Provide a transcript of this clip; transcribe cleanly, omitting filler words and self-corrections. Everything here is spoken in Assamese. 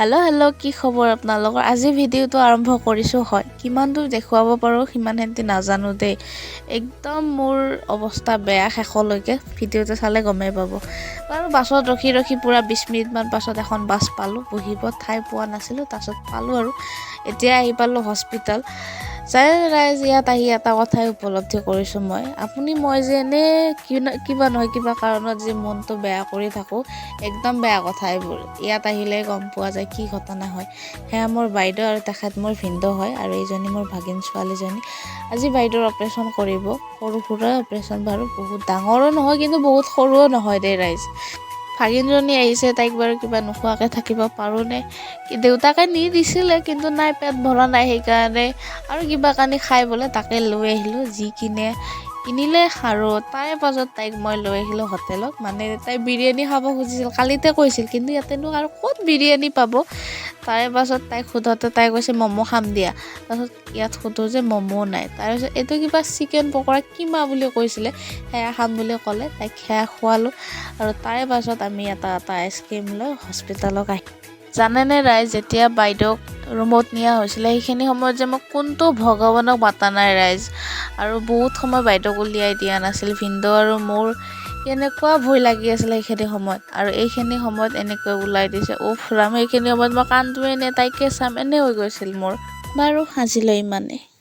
হেল্ল' কি খবৰ আপোনালোকৰ? আজি ভিডিঅ'টো আৰম্ভ কৰিছোঁ হয়। কিমান দূৰ দেখুৱাব পাৰোঁ সিমানখিনি নাজানো দেই। একদম মোৰ অৱস্থা বেয়া শেষলৈকে ভিডিঅ'টো চালে গমেই পাব। বাৰু বাছত ৰখি পূৰা 20 মিনিটমান পাছত এখন বাছ পালোঁ। বহিব ঠাই পোৱা নাছিলোঁ, তাৰপিছত পালোঁ আৰু এতিয়া আহি পালোঁ হস্পিটেল। ৰাইজ ইয়াত আহি এটা কথাই উপলব্ধি কৰিছোঁ মই যে এনেই কিবা নহয় কিবা কাৰণত যে মনটো বেয়া কৰি থাকোঁ, একদম বেয়া কথা এইবোৰ। ইয়াত আহিলে গম পোৱা যায় কি ঘটনা হয়। সেয়া মোৰ বাইদেউ আৰু তেখেত মোৰ ভিনদেউ হয় আৰু এইজনী মোৰ ভাগিন ছোৱালীজনী। আজি বাইদেউৰ অপাৰেশ্যন কৰিব, সৰু সুৰা অপাৰেশ্যন বাৰু, বহুত ডাঙৰো নহয় কিন্তু বহুত সৰুও নহয় দেই ৰাইজ। ভাগিনজনী আহিছে, তাইক বাৰু কিবা নোখোৱাকৈ থাকিব পাৰোঁনে? দেউতাকে নি দিছিলে কিন্তু নাই, পেট ভৰা নাই সেইকাৰণে আৰু কিবা কানি খাই বোলে, তাকে লৈ আহিলোঁ। যি কিনিলে আৰু তাৰে পাছত তাইক মই লৈ আহিলোঁ হোটেলত। মানে তাই বিৰিয়ানী খাব খুজিছিল, কালিতে কৈছিল, কিন্তু ইয়াতেনো আৰু ক'ত বিৰিয়ানী পাব। তাৰে পাছত তাইক সোধোতে তাই কৈছে ম'ম' খাম দিয়া। তাৰপাছত ইয়াত সোধোঁ যে ম'ম' নাই। তাৰপিছত এইটো কিবা চিকেন পকৰা কিমা বুলি কৈছিলে, সেয়া খাম বুলি ক'লে। তাইক সেয়া খোৱালোঁ আৰু তাৰে পাছত আমি এটা আইচক্ৰীম লৈ হস্পিটেলত জানেনে ৰাইজ, যেতিয়া বাইদেউক ৰুমত নিয়া হৈছিলে সেইখিনি সময়ত যে মই কোনটো ভগৱানক মাতা নাই ৰাইজ। আৰু বহুত সময় বাইদেউক উলিয়াই দিয়া নাছিল। ভিনদেউ আৰু মোৰ কেনেকুৱা ভয় লাগি আছিলে সেইখিনি সময়ত, আৰু এইখিনি সময়ত এনেকৈ ওলাই দিছে। উফ ৰাম, সেইখিনি সময়ত মই কান্দোৱে নে তাইকে চাম এনে হৈ গৈছিল মোৰ। বাৰু আজিলৈ ইমানেই।